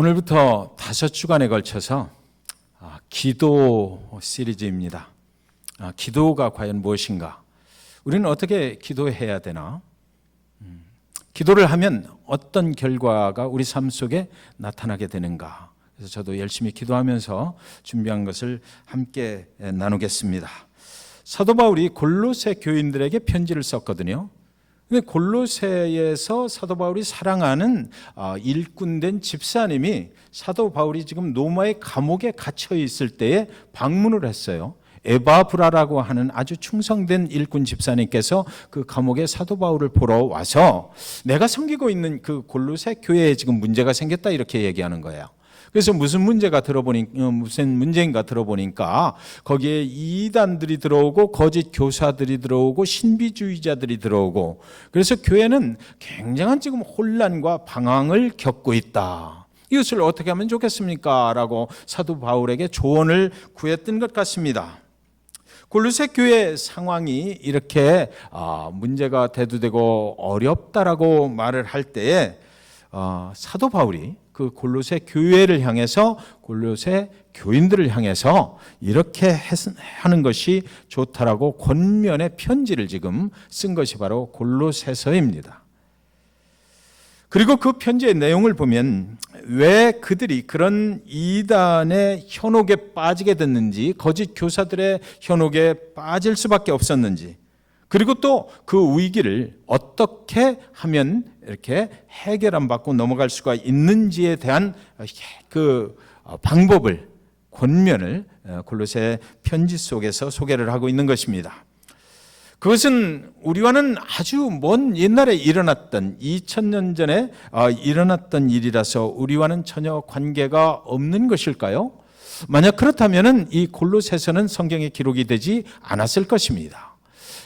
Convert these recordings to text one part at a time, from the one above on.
오늘부터 5주간에 걸쳐서 기도 시리즈입니다. 기도가 과연 무엇인가? 우리는 어떻게 기도해야 되나? 기도를 하면 어떤 결과가 우리 삶 속에 나타나게 되는가? 그래서 저도 열심히 기도하면서 준비한 것을 함께 나누겠습니다. 사도 바울이 골로새 교인들에게 편지를 썼거든요. 근데 골로새에서 사도 바울이 사랑하는 일꾼된 집사님이 사도 바울이 지금 로마의 감옥에 갇혀 있을 때에 방문을 했어요. 에바브라라고 하는 아주 충성된 일꾼 집사님께서 그 감옥에 사도 바울을 보러 와서 내가 섬기고 있는 그 골로새 교회에 지금 문제가 생겼다 이렇게 얘기하는 거예요. 그래서 무슨 문제인가 들어보니까 거기에 이단들이 들어오고 거짓 교사들이 들어오고 신비주의자들이 들어오고 그래서 교회는 굉장한 지금 혼란과 방황을 겪고 있다. 이것을 어떻게 하면 좋겠습니까? 라고 사도 바울에게 조언을 구했던 것 같습니다. 골로새 교회 상황이 이렇게 문제가 대두되고 어렵다라고 말을 할 때에 사도 바울이 그 골로새 교회를 향해서 골로새 교인들을 향해서 이렇게 하는 것이 좋다라고 권면의 편지를 지금 쓴 것이 바로 골로새서입니다. 그리고 그 편지의 내용을 보면 왜 그들이 그런 이단의 현혹에 빠지게 됐는지, 거짓 교사들의 현혹에 빠질 수밖에 없었는지, 그리고 또 그 위기를 어떻게 하면 이렇게 해결 안 받고 넘어갈 수가 있는지에 대한 그 방법을, 권면을 골로새 편지 속에서 소개를 하고 있는 것입니다. 그것은 우리와는 아주 먼 옛날에 일어났던 2000년 전에 일어났던 일이라서 우리와는 전혀 관계가 없는 것일까요? 만약 그렇다면 이 골로새서는 성경에 기록이 되지 않았을 것입니다.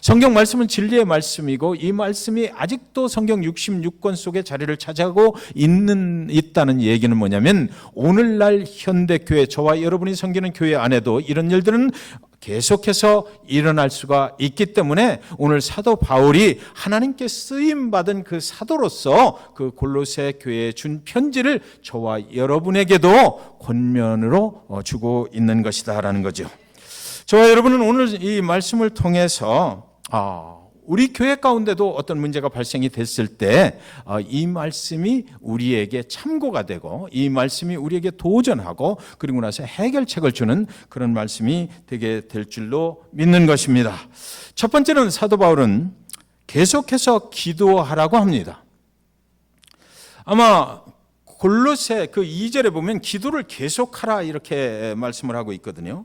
성경 말씀은 진리의 말씀이고 이 말씀이 아직도 성경 66권 속에 자리를 차지하고 있다는 얘기는 뭐냐면 오늘날 현대교회, 저와 여러분이 섬기는 교회 안에도 이런 일들은 계속해서 일어날 수가 있기 때문에 오늘 사도 바울이 하나님께 쓰임받은 그 사도로서 그 골로새 교회에 준 편지를 저와 여러분에게도 권면으로 주고 있는 것이다라는 거죠. 저와 여러분은 오늘 이 말씀을 통해서 우리 교회 가운데도 어떤 문제가 발생이 됐을 때 이 말씀이 우리에게 참고가 되고 이 말씀이 우리에게 도전하고 그리고 나서 해결책을 주는 그런 말씀이 되게 될 줄로 믿는 것입니다. 첫 번째는 사도 바울은 계속해서 기도하라고 합니다. 아마 골로새 그 2절에 보면 기도를 계속하라 이렇게 말씀을 하고 있거든요.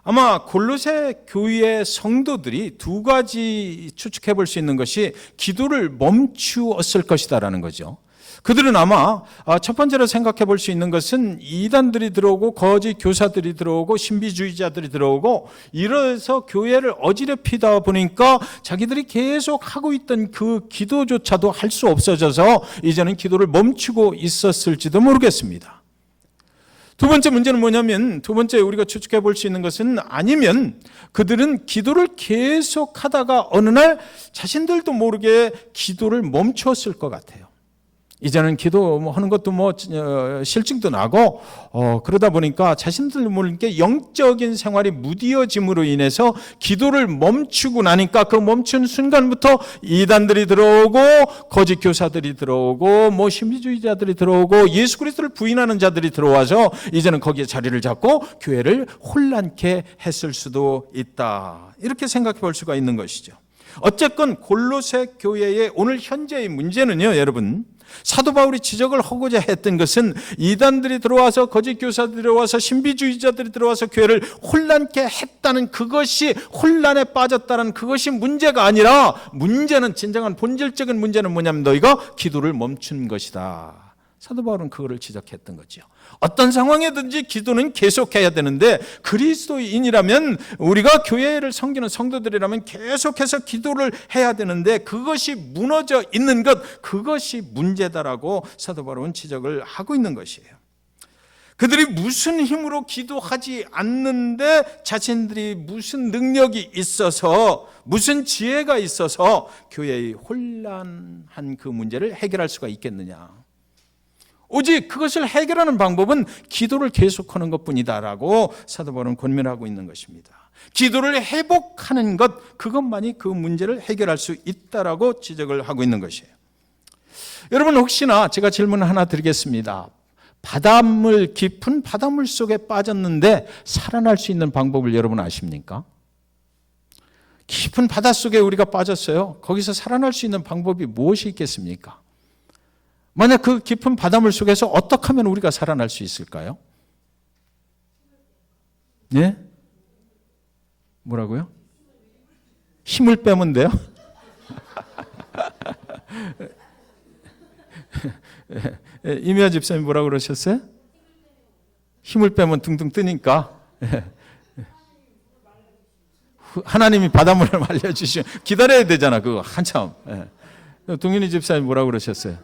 아마 골로새 교회의 성도들이 두 가지 추측해 볼 수 있는 것이 기도를 멈추었을 것이다라는 거죠. 그들은 아마 첫 번째로 생각해 볼 수 있는 것은 이단들이 들어오고 거짓 교사들이 들어오고 신비주의자들이 들어오고 이래서 교회를 어지럽히다 보니까 자기들이 계속 하고 있던 그 기도조차도 할 수 없어져서 이제는 기도를 멈추고 있었을지도 모르겠습니다. 두 번째 문제는 뭐냐면, 두 번째 우리가 추측해 볼 수 있는 것은 아니면 그들은 기도를 계속 하다가 어느 날 자신들도 모르게 기도를 멈추었을 것 같아요. 이제는 기도하는 것도 실증도 나고 그러다 보니까 자신들 모르게 영적인 생활이 무디어짐으로 인해서 기도를 멈추고 나니까 그 멈춘 순간부터 이단들이 들어오고 거짓 교사들이 들어오고 신비주의자들이 들어오고 예수 그리스도를 부인하는 자들이 들어와서 이제는 거기에 자리를 잡고 교회를 혼란케 했을 수도 있다. 이렇게 생각해 볼 수가 있는 것이죠. 어쨌건 골로새 교회의 오늘 현재의 문제는요, 여러분, 사도 바울이 지적을 하고자 했던 것은 이단들이 들어와서 거짓 교사들이 들어와서 신비주의자들이 들어와서 교회를 혼란케 했다는 그것이 혼란에 빠졌다는 그것이 문제가 아니라 문제는 진정한 본질적인 문제는 뭐냐면 너희가 기도를 멈춘 것이다. 사도 바울은 그거를 지적했던 거죠. 어떤 상황에든지 기도는 계속해야 되는데 그리스도인이라면 우리가 교회를 섬기는 성도들이라면 계속해서 기도를 해야 되는데 그것이 무너져 있는 것, 그것이 문제다라고 사도 바울은 지적을 하고 있는 것이에요. 그들이 무슨 힘으로 기도하지 않는데 자신들이 무슨 능력이 있어서 무슨 지혜가 있어서 교회의 혼란한 그 문제를 해결할 수가 있겠느냐. 오직 그것을 해결하는 방법은 기도를 계속하는 것뿐이다라고 사도 바울은 권면하고 있는 것입니다. 기도를 회복하는 것, 그것만이 그 문제를 해결할 수 있다라고 지적을 하고 있는 것이에요. 여러분, 혹시나 제가 질문 하나 드리겠습니다. 깊은 바닷물 속에 빠졌는데 살아날 수 있는 방법을 여러분 아십니까? 깊은 바닷속에 우리가 빠졌어요. 거기서 살아날 수 있는 방법이 무엇이 있겠습니까? 만약 그 깊은 바닷물 속에서 어떻게 하면 우리가 살아날 수 있을까요? 예? 뭐라고요? 힘을 빼면 돼요? 이미아 집사님 뭐라고 그러셨어요? 힘을 빼면 둥둥 뜨니까. 하나님이 바닷물을 말려주시면 기다려야 되잖아. 그거 한참. 동윤이 집사님 뭐라고 그러셨어요?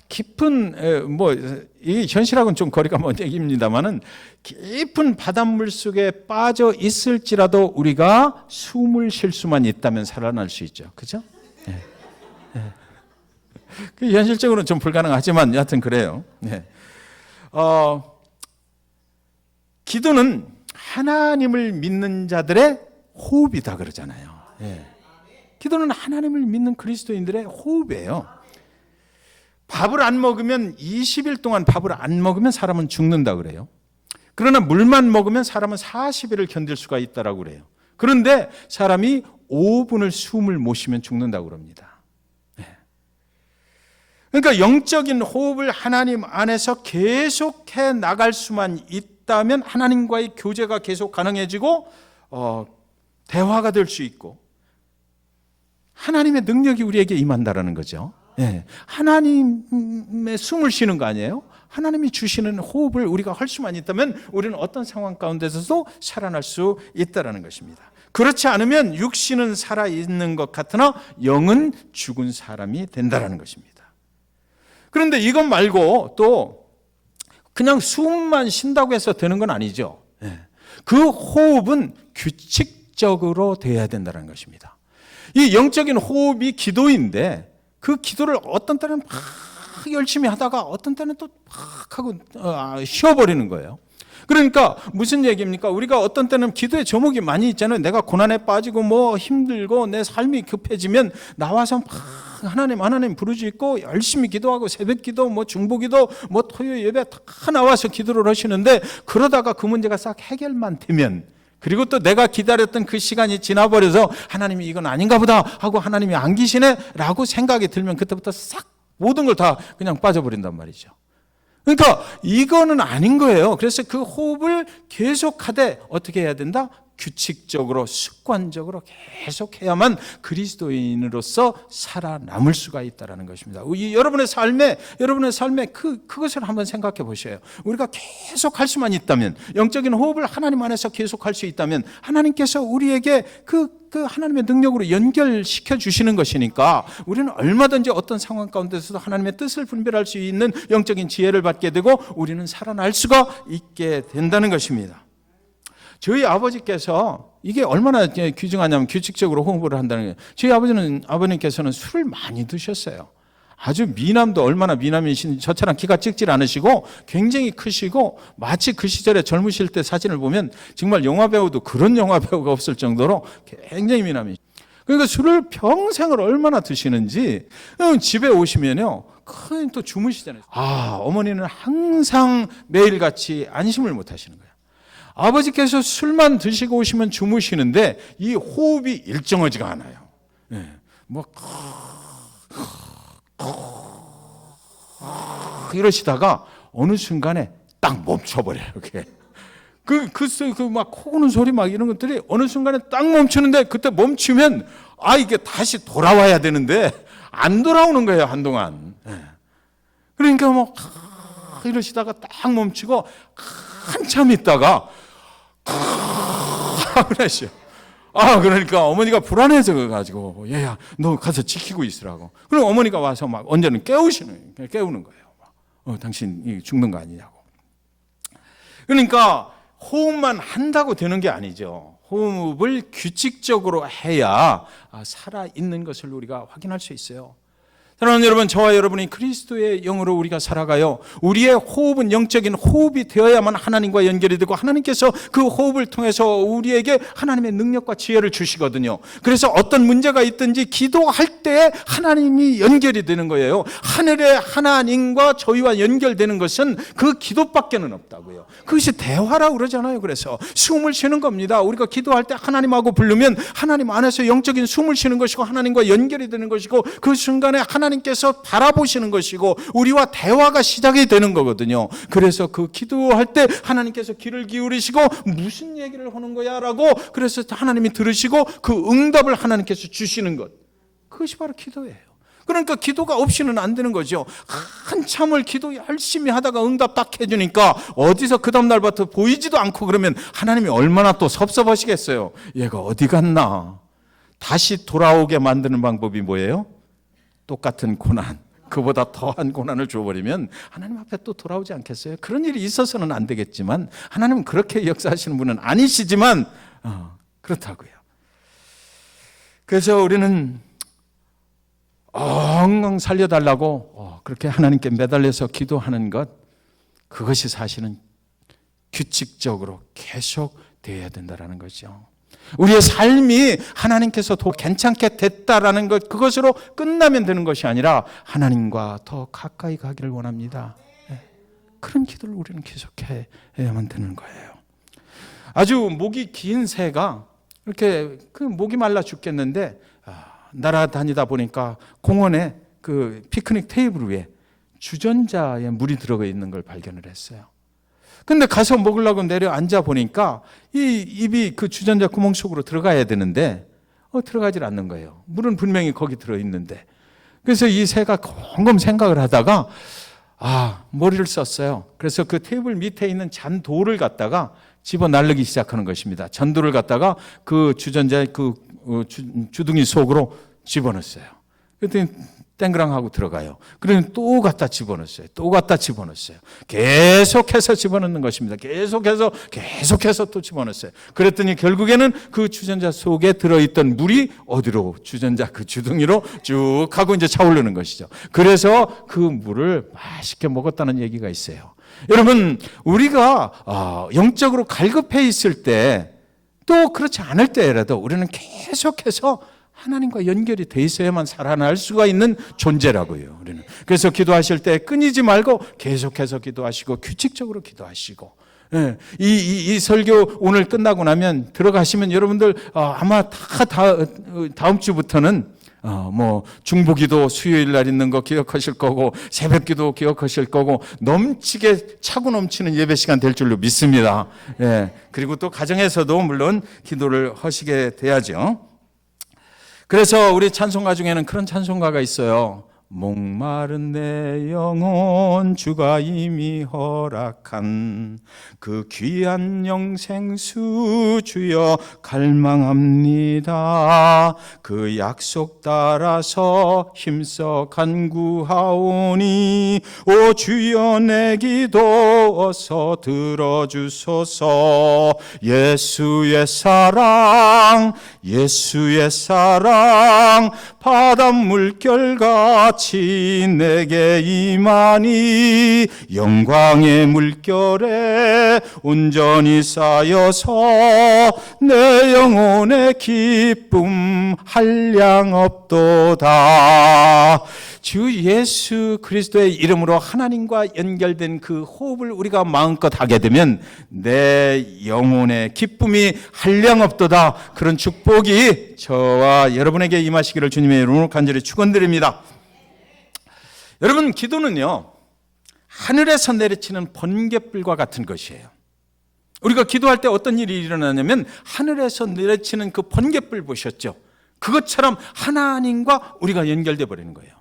깊은 이 현실하고는 좀 거리가 먼 얘기입니다만은 깊은 바닷물 속에 빠져 있을지라도 우리가 숨을 쉴 수만 있다면 살아날 수 있죠. 그죠? 그 현실적으로는 좀 불가능하지만 여하튼 그래요. 기도는 하나님을 믿는 자들의 호흡이다 그러잖아요. 기도는 하나님을 믿는 그리스도인들의 호흡이에요. 밥을 안 먹으면 20일 동안 밥을 안 먹으면 사람은 죽는다 그래요. 그러나 물만 먹으면 사람은 40일을 견딜 수가 있다라고 그래요. 그런데 사람이 5분을 숨을 못 쉬면 죽는다고 그럽니다. 그러니까 영적인 호흡을 하나님 안에서 계속해 나갈 수만 있다면 하나님과의 교제가 계속 가능해지고 대화가 될 수 있고 하나님의 능력이 우리에게 임한다라는 거죠. 하나님의 숨을 쉬는 거 아니에요? 하나님이 주시는 호흡을 우리가 할 수만 있다면 우리는 어떤 상황 가운데서도 살아날 수 있다는 것입니다. 그렇지 않으면 육신은 살아있는 것 같으나 영은 죽은 사람이 된다는 것입니다. 그런데 이것 말고 또 그냥 숨만 쉰다고 해서 되는 건 아니죠. 그 호흡은 규칙적으로 돼야 된다는 것입니다. 이 영적인 호흡이 기도인데 그 기도를 어떤 때는 막 열심히 하다가 어떤 때는 또 막 하고 쉬어버리는 거예요. 그러니까 무슨 얘기입니까? 우리가 어떤 때는 기도의 제목이 많이 있잖아요. 내가 고난에 빠지고 뭐 힘들고 내 삶이 급해지면 나와서 막 하나님 부르짖고 열심히 기도하고 새벽 기도 뭐 중보 기도 뭐 토요 예배 다 나와서 기도를 하시는데 그러다가 그 문제가 싹 해결만 되면 그리고 또 내가 기다렸던 그 시간이 지나버려서 하나님이 이건 아닌가 보다 하고 하나님이 안 계시네 라고 생각이 들면 그때부터 싹 모든 걸 다 그냥 빠져버린단 말이죠. 그러니까 이거는 아닌 거예요. 그래서 그 호흡을 계속하되 어떻게 해야 된다? 규칙적으로 습관적으로 계속해야만 그리스도인으로서 살아남을 수가 있다는 것입니다. 여러분의 삶에 그것을 한번 생각해 보셔요. 우리가 계속 할 수만 있다면 영적인 호흡을 하나님 안에서 계속 할 수 있다면 하나님께서 우리에게 그 하나님의 능력으로 연결시켜 주시는 것이니까 우리는 얼마든지 어떤 상황 가운데서도 하나님의 뜻을 분별할 수 있는 영적인 지혜를 받게 되고 우리는 살아날 수가 있게 된다는 것입니다. 저희 아버지께서 이게 얼마나 귀중하냐면 규칙적으로 호흡을 한다는 거예요. 저희 아버님께서는 술을 많이 드셨어요. 아주 미남도 얼마나 미남이신 저처럼 키가 찍질 않으시고 굉장히 크시고 마치 그 시절에 젊으실 때 사진을 보면 정말 영화배우도 그런 영화배우가 없을 정도로 굉장히 미남이시죠. 그러니까 술을 평생을 얼마나 드시는지 집에 오시면요. 큰 또 주무시잖아요. 어머니는 항상 매일같이 안심을 못 하시는 거예요. 아버지께서 술만 드시고 오시면 주무시는데 이 호흡이 일정하지가 않아요. 이러시다가 어느 순간에 딱 멈춰버려요. 이렇게. 막 코고는 소리 막 이런 것들이 어느 순간에 딱 멈추는데 그때 멈추면 이게 다시 돌아와야 되는데 안 돌아오는 거예요, 한동안. 그러니까 뭐 이러시다가 딱 멈추고 한참 있다가 그러시요. 그러니까 어머니가 불안해져 가지고 얘야 너 가서 지키고 있으라고. 그럼 어머니가 와서 막 언제는 깨우는 거예요. 당신 죽는 거 아니냐고. 그러니까 호흡만 한다고 되는 게 아니죠. 호흡을 규칙적으로 해야 살아있는 것을 우리가 확인할 수 있어요. 사랑하는 여러분, 저와 여러분이 그리스도의 영으로 우리가 살아가요. 우리의 호흡은 영적인 호흡이 되어야만 하나님과 연결이 되고 하나님께서 그 호흡을 통해서 우리에게 하나님의 능력과 지혜를 주시거든요. 그래서 어떤 문제가 있든지 기도할 때 하나님이 연결이 되는 거예요. 하늘의 하나님과 저희와 연결되는 것은 그 기도밖에는 없다고요. 그것이 대화라고 그러잖아요. 그래서 숨을 쉬는 겁니다. 우리가 기도할 때 하나님하고 부르면 하나님 안에서 영적인 숨을 쉬는 것이고 하나님과 연결이 되는 것이고 그 순간에 하나님께서 바라보시는 것이고 우리와 대화가 시작이 되는 거거든요. 그래서 그 기도할 때 하나님께서 귀를 기울이시고 무슨 얘기를 하는 거야 라고 그래서 하나님이 들으시고 그 응답을 하나님께서 주시는 것, 그것이 바로 기도예요. 그러니까 기도가 없이는 안 되는 거죠. 한참을 기도 열심히 하다가 응답 딱 해주니까 어디서 그 다음날부터 보이지도 않고 그러면 하나님이 얼마나 또 섭섭하시겠어요. 얘가 어디 갔나. 다시 돌아오게 만드는 방법이 뭐예요? 똑같은 고난, 그보다 더한 고난을 줘버리면 하나님 앞에 또 돌아오지 않겠어요? 그런 일이 있어서는 안 되겠지만 하나님은 그렇게 역사하시는 분은 아니시지만 그렇다고요. 그래서 우리는 엉엉 살려달라고 그렇게 하나님께 매달려서 기도하는 것, 그것이 사실은 규칙적으로 계속 되어야 된다는 거죠. 우리의 삶이 하나님께서 더 괜찮게 됐다라는 것, 그것으로 끝나면 되는 것이 아니라 하나님과 더 가까이 가기를 원합니다. 그런 기도를 우리는 계속해야만 되는 거예요. 아주 목이 긴 새가 이렇게 그 목이 말라 죽겠는데 날아다니다 보니까 공원에 그 피크닉 테이블 위에 주전자에 물이 들어가 있는 걸 발견을 했어요. 근데 가서 먹으려고 내려 앉아 보니까 이 입이 그 주전자 구멍 속으로 들어가야 되는데 들어가질 않는 거예요. 물은 분명히 거기 들어있는데. 그래서 이 새가 곰곰 생각을 하다가 머리를 썼어요. 그래서 그 테이블 밑에 있는 잔돌을 갖다가 집어 날르기 시작하는 것입니다. 잔돌을 갖다가 그 주전자의 그 주둥이 속으로 집어넣었어요. 그랬더니 땡그랑하고 들어가요. 그러면 또 갖다 집어넣었어요. 또 갖다 집어넣었어요. 계속해서 집어넣는 것입니다. 계속해서 또 집어넣었어요. 그랬더니 결국에는 그 주전자 속에 들어있던 물이 어디로? 주전자 그 주둥이로 쭉 하고 이제 차오르는 것이죠. 그래서 그 물을 맛있게 먹었다는 얘기가 있어요. 여러분, 우리가 영적으로 갈급해 있을 때, 또 그렇지 않을 때라도 우리는 계속해서 하나님과 연결이 돼 있어야만 살아날 수가 있는 존재라고요. 우리는. 그래서 기도하실 때 끊이지 말고 계속해서 기도하시고 규칙적으로 기도하시고. 이 설교 오늘 끝나고 나면 들어가시면 여러분들 아마 다음 주부터는 중보기도 수요일 날 있는 거 기억하실 거고 새벽기도 기억하실 거고 넘치게 차고 넘치는 예배 시간 될 줄로 믿습니다. 그리고 또 가정에서도 물론 기도를 하시게 돼야죠. 그래서 우리 찬송가 중에는 그런 찬송가가 있어요. 목마른 내 영혼 주가 이미 허락한 그 귀한 영생수 주여 갈망합니다. 그 약속 따라서 힘써 간구하오니 오 주여 내 기도 어서 들어주소서. 예수의 사랑 바닷물 결같이 내게 임하니 영광의 물결에 온전히 쌓여서 내 영혼의 기쁨 한량 없도다. 주 예수 그리스도의 이름으로 하나님과 연결된 그 호흡을 우리가 마음껏 하게 되면 내 영혼의 기쁨이 한량 없도다. 그런 축복이 저와 여러분에게 임하시기를 주님의 이름으로 간절히 축원드립니다. 여러분, 기도는요 하늘에서 내리치는 번갯불과 같은 것이에요. 우리가 기도할 때 어떤 일이 일어나냐면 하늘에서 내리치는 그 번갯불 보셨죠? 그것처럼 하나님과 우리가 연결돼 버리는 거예요.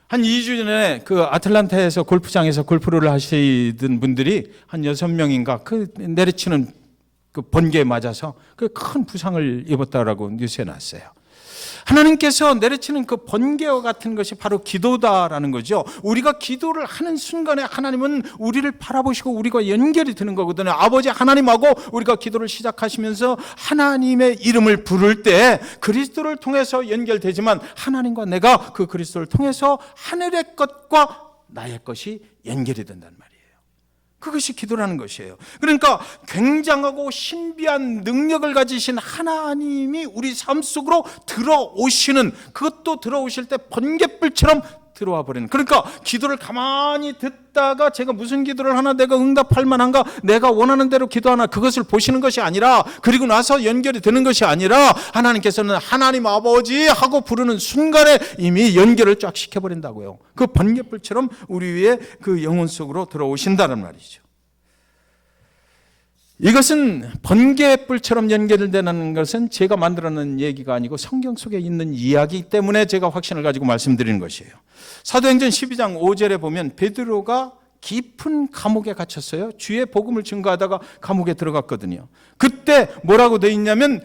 한 2주 전에 그 아틀란타에서 골프장에서 골프를 하시던 분들이 한 6명인가 그 내리치는 그 번개에 맞아서 그 큰 부상을 입었다라고 뉴스에 났어요. 하나님께서 내리치는 그 번개와 같은 것이 바로 기도다라는 거죠. 우리가 기도를 하는 순간에 하나님은 우리를 바라보시고 우리가 연결이 되는 거거든요. 아버지 하나님하고 우리가 기도를 시작하시면서 하나님의 이름을 부를 때 그리스도를 통해서 연결되지만 하나님과 내가 그 그리스도를 통해서 하늘의 것과 나의 것이 연결이 된단 말이에요. 그것이 기도라는 것이에요. 그러니까 굉장하고 신비한 능력을 가지신 하나님이 우리 삶 속으로 들어오시는, 그것도 들어오실 때 번갯불처럼 들어와 버리는. 그러니까 기도를 가만히 듣다가 제가 무슨 기도를 하나, 내가 응답할 만한가, 내가 원하는 대로 기도하나, 그것을 보시는 것이 아니라, 그리고 나서 연결이 되는 것이 아니라 하나님께서는 하나님 아버지 하고 부르는 순간에 이미 연결을 쫙 시켜버린다고요. 그 번갯불처럼 우리 위에 그 영혼 속으로 들어오신다는 말이죠. 이것은 번개불처럼 연결되는 것은 제가 만들어낸 얘기가 아니고 성경 속에 있는 이야기이기 때문에 제가 확신을 가지고 말씀드리는 것이에요. 사도행전 12장 5절에 보면 베드로가 깊은 감옥에 갇혔어요. 주의 복음을 증거하다가 감옥에 들어갔거든요. 그때 뭐라고 되어 있냐면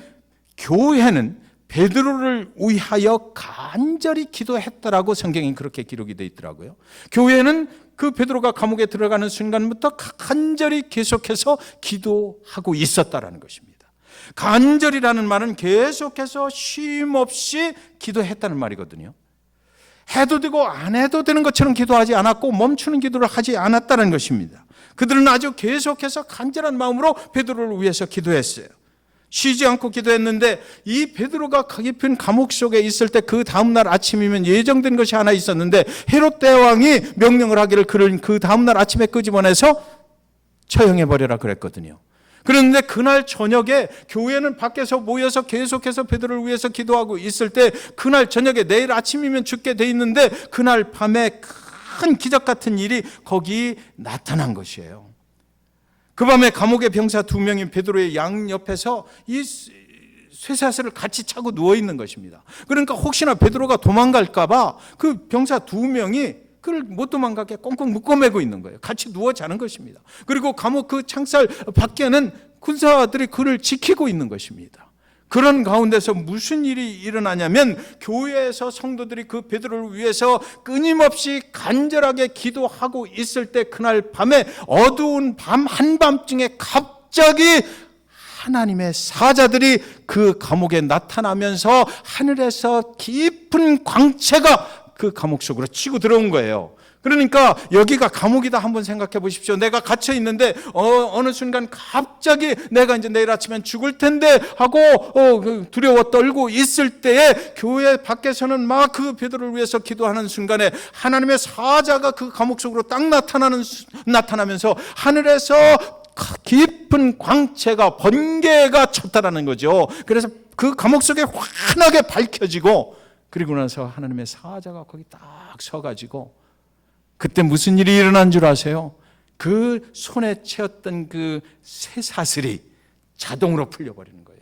교회는 베드로를 위하여 간절히 기도했다라고 성경에 그렇게 기록이 되어 있더라고요. 교회는 그 베드로가 감옥에 들어가는 순간부터 간절히 계속해서 기도하고 있었다라는 것입니다. 간절이라는 말은 계속해서 쉼 없이 기도했다는 말이거든요. 해도 되고 안 해도 되는 것처럼 기도하지 않았고 멈추는 기도를 하지 않았다는 것입니다. 그들은 아주 계속해서 간절한 마음으로 베드로를 위해서 기도했어요. 쉬지 않고 기도했는데 이 베드로가 깊은 감옥 속에 있을 때 그 다음날 아침이면 예정된 것이 하나 있었는데 헤롯 대왕이 명령을 하기를 그를 그 다음날 아침에 끄집어내서 처형해버려라 그랬거든요. 그런데 그날 저녁에 교회는 밖에서 모여서 계속해서 베드로를 위해서 기도하고 있을 때 그날 저녁에 내일 아침이면 죽게 돼 있는데 그날 밤에 큰 기적 같은 일이 거기 나타난 것이에요. 그 밤에 감옥의 병사 2명이 베드로의 양옆에서 이 쇠사슬을 같이 차고 누워있는 것입니다. 그러니까 혹시나 베드로가 도망갈까 봐 그 병사 2명이 그를 못 도망가게 꽁꽁 묶어매고 있는 거예요. 같이 누워 자는 것입니다. 그리고 감옥 그 창살 밖에는 군사들이 그를 지키고 있는 것입니다. 그런 가운데서 무슨 일이 일어나냐면 교회에서 성도들이 그 베드로를 위해서 끊임없이 간절하게 기도하고 있을 때 그날 밤에 어두운 밤 한밤중에 갑자기 하나님의 사자들이 그 감옥에 나타나면서 하늘에서 깊은 광채가 그 감옥 속으로 치고 들어온 거예요. 그러니까 여기가 감옥이다 한번 생각해 보십시오. 내가 갇혀 있는데 어느 순간 갑자기 내가 이제 내일 아침엔 죽을 텐데 하고 두려워 떨고 있을 때에 교회 밖에서는 막 그 베드로를 위해서 기도하는 순간에 하나님의 사자가 그 감옥 속으로 딱 나타나면서 하늘에서 깊은 광채가 번개가 쳤다라는 거죠. 그래서 그 감옥 속에 환하게 밝혀지고 그리고 나서 하나님의 사자가 거기 딱 서가지고 그때 무슨 일이 일어난 줄 아세요? 그 손에 채웠던 그 쇠사슬이 자동으로 풀려버리는 거예요.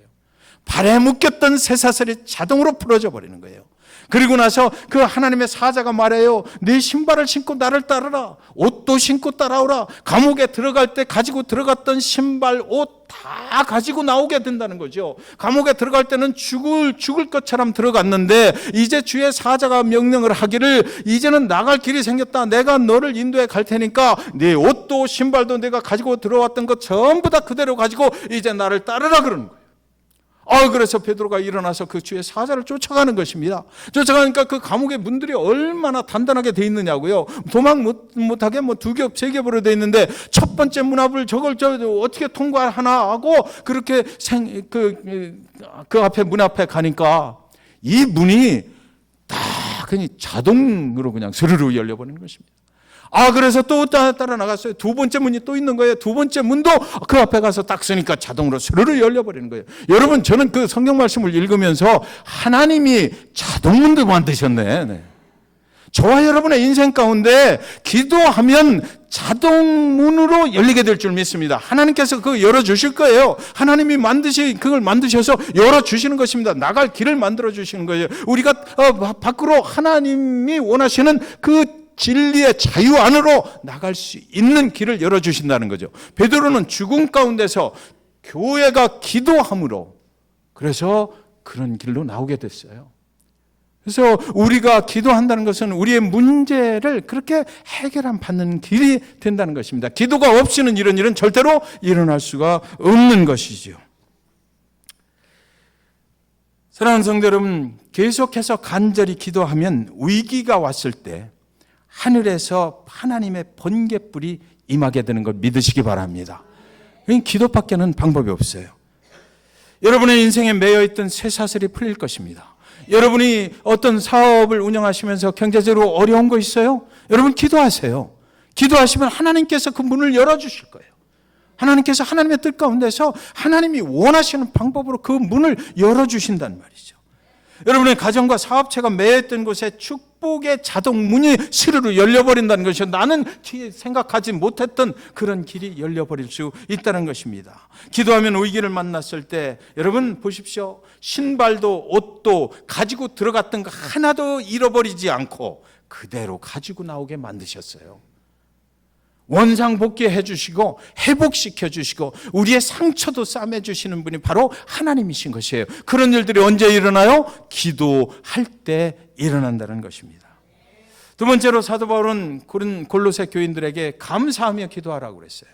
발에 묶였던 쇠사슬이 자동으로 풀어져 버리는 거예요. 그리고 나서 그 하나님의 사자가 말해요. 네 신발을 신고 나를 따르라. 옷도 신고 따라오라. 감옥에 들어갈 때 가지고 들어갔던 신발, 옷 다 가지고 나오게 된다는 거죠. 감옥에 들어갈 때는 죽을 것처럼 들어갔는데 이제 주의 사자가 명령을 하기를 이제는 나갈 길이 생겼다. 내가 너를 인도해 갈 테니까 네 옷도 신발도 내가 가지고 들어왔던 것 전부 다 그대로 가지고 이제 나를 따르라 그러는 거예요. 그래서 베드로가 일어나서 그 주의 사자를 쫓아가는 것입니다. 쫓아가니까 그 감옥의 문들이 얼마나 단단하게 돼 있느냐고요. 도망 못하게 뭐 2겹, 3겹으로 돼 있는데 첫 번째 문 앞을 저걸 어떻게 통과하나 하고 그렇게 그 앞에 문 앞에 가니까 이 문이 다 그냥 자동으로 그냥 스르르 열려버리는 것입니다. 그래서 또 따라 나갔어요. 2번째 문이 또 있는 거예요. 2번째 문도 그 앞에 가서 딱 쓰니까 자동으로 스르르 열려버리는 거예요. 여러분, 저는 그 성경 말씀을 읽으면서 하나님이 자동문도 만드셨네. 네. 저와 여러분의 인생 가운데 기도하면 자동문으로 열리게 될 줄 믿습니다. 하나님께서 그거 열어주실 거예요. 하나님이 그걸 만드셔서 열어주시는 것입니다. 나갈 길을 만들어주시는 거예요. 우리가 밖으로 하나님이 원하시는 그 진리의 자유 안으로 나갈 수 있는 길을 열어주신다는 거죠. 베드로는 죽음 가운데서 교회가 기도함으로 그래서 그런 길로 나오게 됐어요. 그래서 우리가 기도한다는 것은 우리의 문제를 그렇게 받는 길이 된다는 것입니다. 기도가 없이는 이런 일은 절대로 일어날 수가 없는 것이죠. 사랑하는 성도 여러분, 계속해서 간절히 기도하면 위기가 왔을 때 하늘에서 하나님의 번갯불이 임하게 되는 걸 믿으시기 바랍니다. 기도밖에는 방법이 없어요. 여러분의 인생에 매여있던 쇠사슬이 풀릴 것입니다. 여러분이 어떤 사업을 운영하시면서 경제적으로 어려운 거 있어요? 여러분 기도하세요. 기도하시면 하나님께서 그 문을 열어주실 거예요. 하나님께서 하나님의 뜻 가운데서 하나님이 원하시는 방법으로 그 문을 열어주신단 말이죠. 여러분의 가정과 사업체가 매였던 곳에 축복의 자동 문이 스르르 열려버린다는 것이죠. 나는 생각하지 못했던 그런 길이 열려버릴 수 있다는 것입니다. 기도하면 위기를 만났을 때 여러분 보십시오. 신발도 옷도 가지고 들어갔던 거 하나도 잃어버리지 않고 그대로 가지고 나오게 만드셨어요. 원상복귀해 주시고 회복시켜 주시고 우리의 상처도 싸매 주시는 분이 바로 하나님이신 것이에요. 그런 일들이 언제 일어나요? 기도할 때 일어난다는 것입니다. 두 번째로 사도 바울은 골로새 교인들에게 감사하며 기도하라고 그랬어요.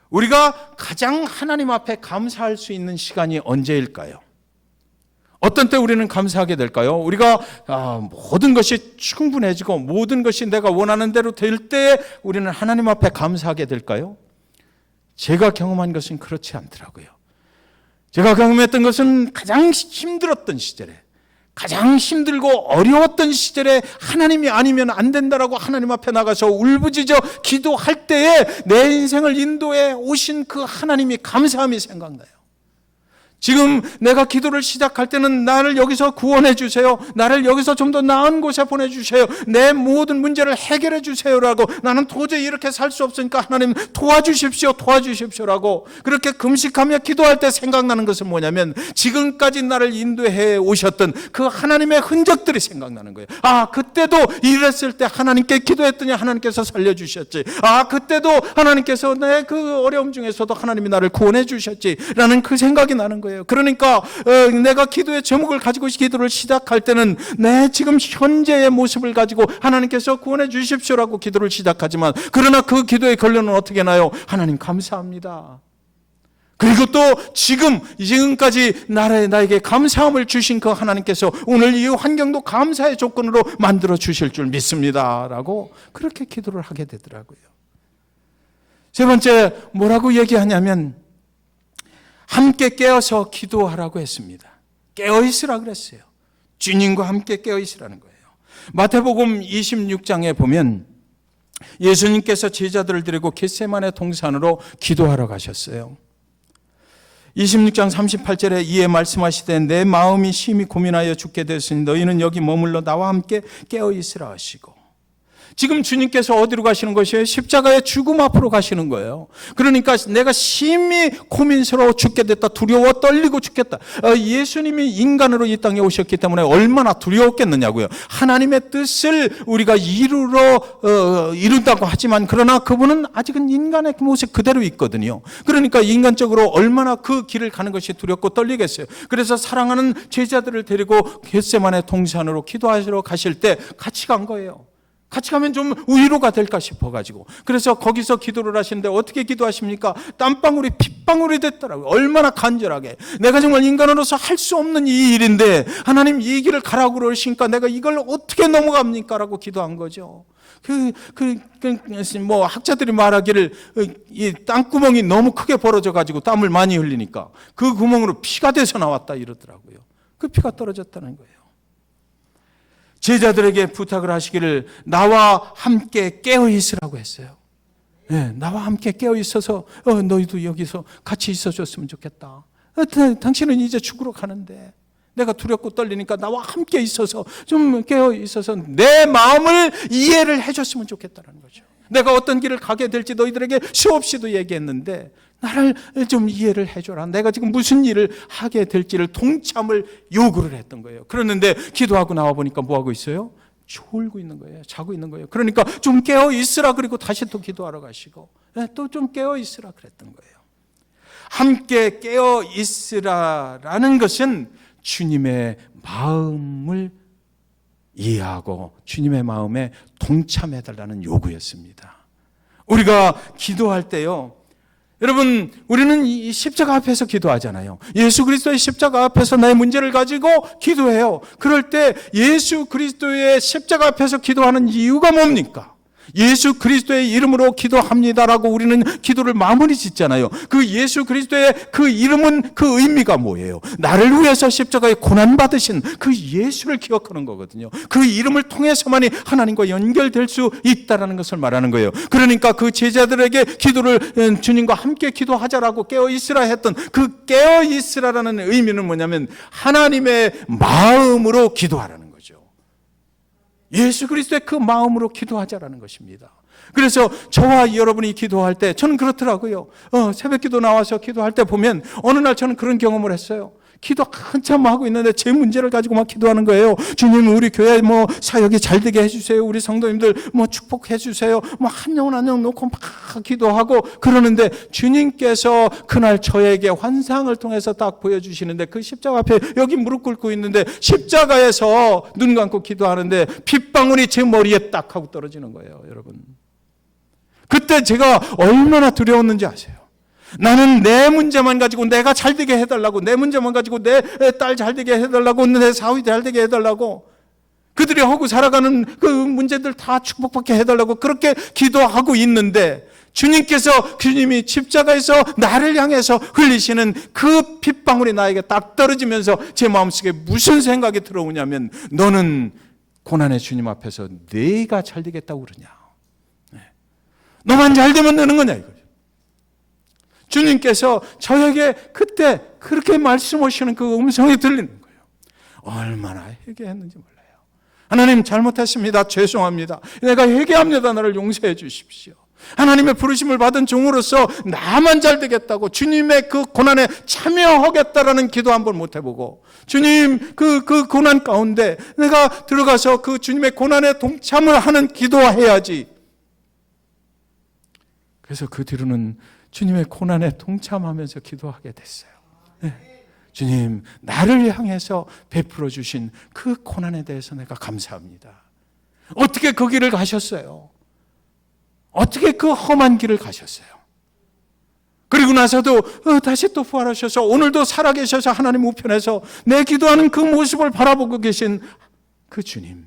우리가 가장 하나님 앞에 감사할 수 있는 시간이 언제일까요? 어떤 때 우리는 감사하게 될까요? 우리가 모든 것이 충분해지고 모든 것이 내가 원하는 대로 될 때 우리는 하나님 앞에 감사하게 될까요? 제가 경험한 것은 그렇지 않더라고요. 제가 경험했던 것은 가장 힘들었던 시절에, 가장 힘들고 어려웠던 시절에 하나님이 아니면 안 된다라고 하나님 앞에 나가서 울부짖어 기도할 때에 내 인생을 인도해 오신 그 하나님이 감사함이 생각나요. 지금 내가 기도를 시작할 때는 나를 여기서 구원해 주세요. 나를 여기서 좀 더 나은 곳에 보내주세요. 내 모든 문제를 해결해 주세요라고 나는 도저히 이렇게 살 수 없으니까 하나님 도와주십시오라고 그렇게 금식하며 기도할 때 생각나는 것은 뭐냐면 지금까지 나를 인도해 오셨던 그 하나님의 흔적들이 생각나는 거예요. 그때도 이랬을 때 하나님께 기도했더니 하나님께서 살려주셨지. 그때도 하나님께서 내 그 어려움 중에서도 하나님이 나를 구원해 주셨지라는 그 생각이 나는 거예요. 그러니까 내가 기도의 제목을 가지고 기도를 시작할 때는 내 지금 현재의 모습을 가지고 하나님께서 구원해 주십시오라고 기도를 시작하지만 그러나 그 기도의 결론은 어떻게 나요? 하나님 감사합니다. 그리고 또 지금까지 나에게 감사함을 주신 그 하나님께서 오늘 이 환경도 감사의 조건으로 만들어 주실 줄 믿습니다라고 그렇게 기도를 하게 되더라고요. 세 번째 뭐라고 얘기하냐면 함께 깨어서 기도하라고 했습니다. 깨어있으라 그랬어요. 주님과 함께 깨어있으라는 거예요. 마태복음 26장에 보면 예수님께서 제자들을 데리고 겟세마네 동산으로 기도하러 가셨어요. 26장 38절에 이에 말씀하시되 내 마음이 심히 고민하여 죽게 되었으니 너희는 여기 머물러 나와 함께 깨어있으라 하시고 지금 주님께서 어디로 가시는 것이에요? 십자가의 죽음 앞으로 가시는 거예요. 그러니까 내가 심히 고민스러워 죽게 됐다. 두려워 떨리고 죽겠다. 예수님이 인간으로 이 땅에 오셨기 때문에 얼마나 두려웠겠느냐고요. 하나님의 뜻을 우리가 이룬다고 하지만 그러나 그분은 아직은 인간의 모습 그대로 있거든요. 그러니까 인간적으로 얼마나 그 길을 가는 것이 두렵고 떨리겠어요. 그래서 사랑하는 제자들을 데리고 겟세마네 동산으로 기도하시러 가실 때 같이 간 거예요. 같이 가면 좀 위로가 될까 싶어가지고. 그래서 거기서 기도를 하시는데 어떻게 기도하십니까? 땀방울이 핏방울이 됐더라고요. 얼마나 간절하게. 내가 정말 인간으로서 할 수 없는 이 일인데 하나님 이 길을 가라고 그러시니까 내가 이걸 어떻게 넘어갑니까? 라고 기도한 거죠. 뭐 학자들이 말하기를 이 땅구멍이 너무 크게 벌어져가지고 땀을 많이 흘리니까 그 구멍으로 피가 돼서 나왔다 이러더라고요. 그 피가 떨어졌다는 거예요. 제자들에게 부탁을 하시기를 나와 함께 깨어 있으라고 했어요. 네, 나와 함께 깨어 있어서 너희도 여기서 같이 있어줬으면 좋겠다. 당신은 이제 죽으러 가는데 내가 두렵고 떨리니까 나와 함께 있어서 좀 깨어 있어서 내 마음을 이해를 해줬으면 좋겠다는 거죠. 내가 어떤 길을 가게 될지 너희들에게 수없이도 얘기했는데 나를 좀 이해를 해줘라. 내가 지금 무슨 일을 하게 될지를 동참을 요구를 했던 거예요. 그랬는데 기도하고 나와 보니까 뭐하고 있어요? 졸고 있는 거예요. 자고 있는 거예요. 그러니까 좀 깨어 있으라 그리고 다시 또 기도하러 가시고 또 좀 깨어 있으라 그랬던 거예요. 함께 깨어 있으라라는 것은 주님의 마음을 이해하고 주님의 마음에 동참해달라는 요구였습니다. 우리가 기도할 때요, 여러분, 우리는 이 십자가 앞에서 기도하잖아요. 예수 그리스도의 십자가 앞에서 나의 문제를 가지고 기도해요. 그럴 때 예수 그리스도의 십자가 앞에서 기도하는 이유가 뭡니까? 예수 그리스도의 이름으로 기도합니다라고 우리는 기도를 마무리 짓잖아요. 그 예수 그리스도의 그 이름은 그 의미가 뭐예요? 나를 위해서 십자가에 고난받으신 그 예수를 기억하는 거거든요. 그 이름을 통해서만이 하나님과 연결될 수 있다는 것을 말하는 거예요. 그러니까 그 제자들에게 기도를 주님과 함께 기도하자라고 깨어있으라 했던 그 깨어있으라라는 의미는 뭐냐면 하나님의 마음으로 기도하라는 거예요. 예수 그리스도의 그 마음으로 기도하자라는 것입니다. 그래서 저와 여러분이 기도할 때 저는 그렇더라고요. 새벽 기도 나와서 기도할 때 보면 어느 날 저는 그런 경험을 했어요. 기도 한참 하고 있는데 제 문제를 가지고 막 기도하는 거예요. 주님, 우리 교회 사역이 잘 되게 해주세요. 우리 성도님들 축복해 주세요. 한 영혼 한 영혼 놓고 막 기도하고 그러는데 주님께서 그날 저에게 환상을 통해서 딱 보여주시는데 그 십자가 앞에 여기 무릎 꿇고 있는데 십자가에서 눈 감고 기도하는데 빗방울이 제 머리에 딱 하고 떨어지는 거예요, 여러분. 그때 제가 얼마나 두려웠는지 아세요? 나는 내 문제만 가지고 내가 잘되게 해달라고, 내 문제만 가지고 내 딸 잘되게 해달라고, 내 사위 잘되게 해달라고, 그들이 하고 살아가는 그 문제들 다 축복받게 해달라고 그렇게 기도하고 있는데 주님이 십자가에서 나를 향해서 흘리시는 그 핏방울이 나에게 딱 떨어지면서 제 마음속에 무슨 생각이 들어오냐면, 너는 고난의 주님 앞에서 내가 잘되겠다고 그러냐, 너만 잘되면 되는 거냐 이거죠. 주님께서 저에게 그때 그렇게 말씀하시는 그 음성이 들리는 거예요. 얼마나 회개했는지 몰라요. 하나님, 잘못했습니다. 죄송합니다. 내가 회개합니다. 나를 용서해 주십시오. 하나님의 부르심을 받은 종으로서 나만 잘 되겠다고 주님의 그 고난에 참여하겠다라는 기도 한번 못 해보고, 주님 그 고난 가운데 내가 들어가서 그 주님의 고난에 동참을 하는 기도해야지. 그래서 그 뒤로는 주님의 고난에 동참하면서 기도하게 됐어요. 네. 주님, 나를 향해서 베풀어 주신 그 고난에 대해서 내가 감사합니다. 어떻게 그 길을 가셨어요? 어떻게 그 험한 길을 가셨어요? 그리고 나서도 다시 또 부활하셔서 오늘도 살아계셔서 하나님 우편에서 내 기도하는 그 모습을 바라보고 계신 그 주님,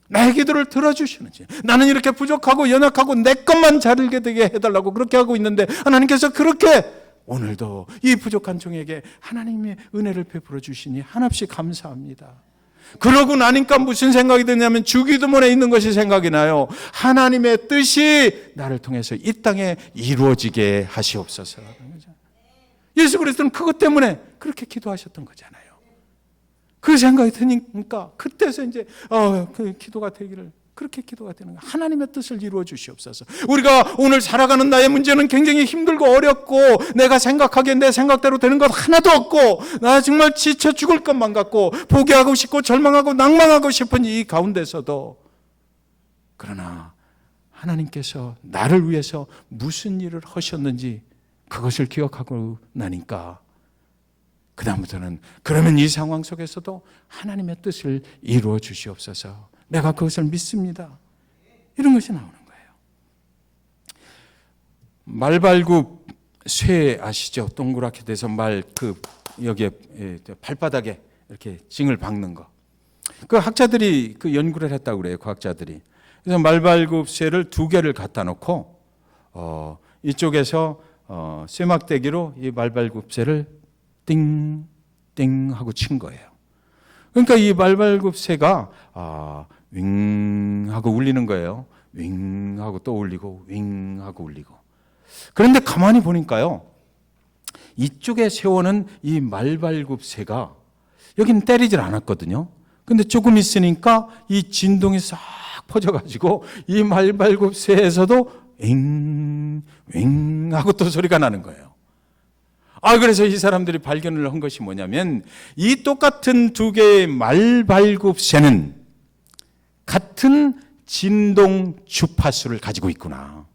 나의 기도를 들어주시는지, 나는 이렇게 부족하고 연약하고 내 것만 잘게 되게 해달라고 그렇게 하고 있는데 하나님께서 그렇게 오늘도 이 부족한 종에게 하나님의 은혜를 베풀어 주시니 한없이 감사합니다. 그러고 나니까 무슨 생각이 드냐면 주기도문에 있는 것이 생각이 나요. 하나님의 뜻이 나를 통해서 이 땅에 이루어지게 하시옵소서. 예수 그리스도는 그것 때문에 그렇게 기도하셨던 거잖아요. 그 생각이 드니까 그때서 이제 그 기도가 되기를, 그렇게 기도가 되는 거예요. 하나님의 뜻을 이루어 주시옵소서. 우리가 오늘 살아가는 나의 문제는 굉장히 힘들고 어렵고 내가 생각하기에 내 생각대로 되는 것 하나도 없고 나 정말 지쳐 죽을 것만 같고 포기하고 싶고 절망하고 낭망하고 싶은 이 가운데서도, 그러나 하나님께서 나를 위해서 무슨 일을 하셨는지 그것을 기억하고 나니까 그 다음부터는 그러면 이 상황 속에서도 하나님의 뜻을 이루어 주시옵소서. 내가 그것을 믿습니다. 이런 것이 나오는 거예요. 말발굽 쇠 아시죠? 동그랗게 돼서 여기에 발바닥에 이렇게 징을 박는 거. 그 학자들이 그 연구를 했다고 그래요. 과학자들이. 그래서 말발굽 쇠를 2개를 갖다 놓고 이쪽에서 쇠막대기로 이 말발굽 쇠를 띵띵 하고 친 거예요. 그러니까 이 말발굽 쇠가 윙 하고 울리는 거예요. 윙 하고 또 울리고 윙 하고 울리고. 그런데 가만히 보니까요, 이쪽에 세우는 이 말발굽 쇠가 여기는 때리질 않았거든요. 근데 조금 있으니까 이 진동이 싹 퍼져가지고 이 말발굽 쇠에서도 윙 윙 하고 또 소리가 나는 거예요. 그래서 이 사람들이 발견을 한 것이 뭐냐면, 이 똑같은 2개의 말발굽 쇠는 같은 진동 주파수를 가지고 있구나.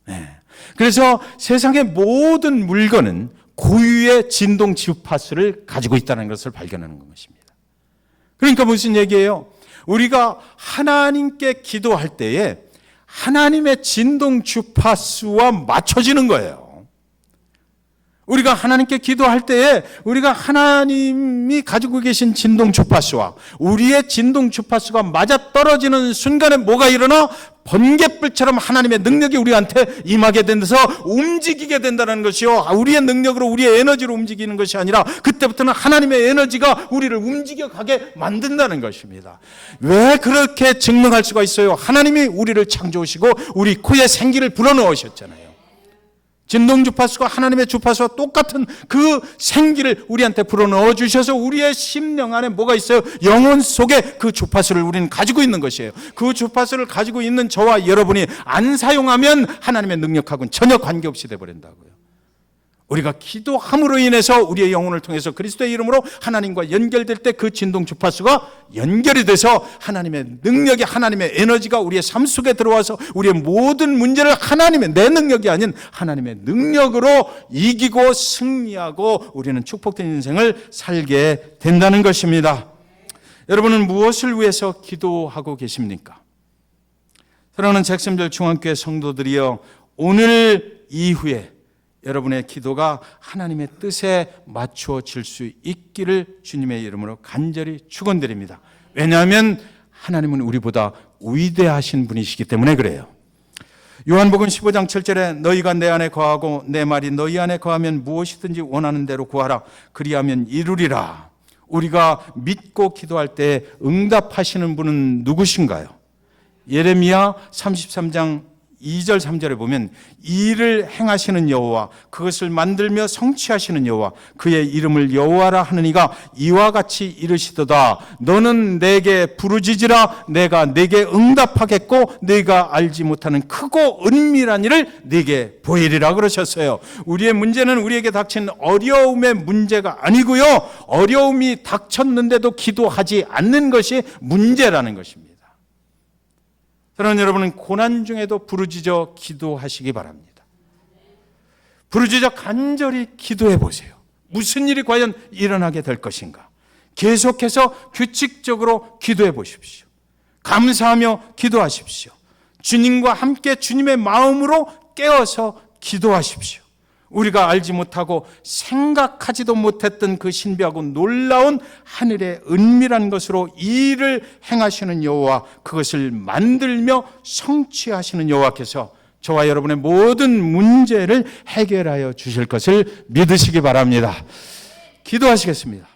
네. 그래서 세상의 모든 물건은 고유의 진동 주파수를 가지고 있다는 것을 발견하는 것입니다. 그러니까 무슨 얘기예요? 우리가 하나님께 기도할 때에 하나님의 진동 주파수와 맞춰지는 거예요. 우리가 하나님께 기도할 때에 우리가 하나님이 가지고 계신 진동 주파수와 우리의 진동 주파수가 맞아떨어지는 순간에 뭐가 일어나? 번갯불처럼 하나님의 능력이 우리한테 임하게 된다서 움직이게 된다는 것이요, 우리의 능력으로 우리의 에너지로 움직이는 것이 아니라 그때부터는 하나님의 에너지가 우리를 움직여가게 만든다는 것입니다. 왜 그렇게 증명할 수가 있어요? 하나님이 우리를 창조하시고 우리 코에 생기를 불어넣으셨잖아요. 진동 주파수가 하나님의 주파수와 똑같은 그 생기를 우리한테 불어넣어 주셔서 우리의 심령 안에 뭐가 있어요? 영혼 속에 그 주파수를 우리는 가지고 있는 것이에요. 그 주파수를 가지고 있는 저와 여러분이 안 사용하면 하나님의 능력하고는 전혀 관계없이 돼버린다고요. 우리가 기도함으로 인해서 우리의 영혼을 통해서 그리스도의 이름으로 하나님과 연결될 때 그 진동 주파수가 연결이 돼서 하나님의 능력이, 하나님의 에너지가 우리의 삶 속에 들어와서 우리의 모든 문제를 하나님의, 내 능력이 아닌 하나님의 능력으로 이기고 승리하고 우리는 축복된 인생을 살게 된다는 것입니다. 여러분은 무엇을 위해서 기도하고 계십니까? 사랑하는 잭슨빌 중앙교회 성도들이여, 오늘 이후에 여러분의 기도가 하나님의 뜻에 맞추어질 수 있기를 주님의 이름으로 간절히 축원드립니다. 왜냐하면 하나님은 우리보다 위대하신 분이시기 때문에 그래요. 요한복음 15장 7절에 너희가 내 안에 거하고 내 말이 너희 안에 거하면 무엇이든지 원하는 대로 구하라. 그리하면 이루리라. 우리가 믿고 기도할 때 응답하시는 분은 누구신가요? 예레미야 33장 2절 3절에 보면 일을 행하시는 여호와, 그것을 만들며 성취하시는 여호와, 그의 이름을 여호와라 하느니가 이와 같이 이르시도다. 너는 내게 부르짖으라. 내가 내게 응답하겠고 네가 알지 못하는 크고 은밀한 일을 네게 보이리라 그러셨어요. 우리의 문제는 우리에게 닥친 어려움의 문제가 아니고요, 어려움이 닥쳤는데도 기도하지 않는 것이 문제라는 것입니다. 사랑하는 여러분은 고난 중에도 부르짖어 기도하시기 바랍니다. 부르짖어 간절히 기도해 보세요. 무슨 일이 과연 일어나게 될 것인가? 계속해서 규칙적으로 기도해 보십시오. 감사하며 기도하십시오. 주님과 함께 주님의 마음으로 깨어서 기도하십시오. 우리가 알지 못하고 생각하지도 못했던 그 신비하고 놀라운 하늘의 은밀한 것으로 일을 행하시는 여호와, 그것을 만들며 성취하시는 여호와께서 저와 여러분의 모든 문제를 해결하여 주실 것을 믿으시기 바랍니다. 기도하시겠습니다.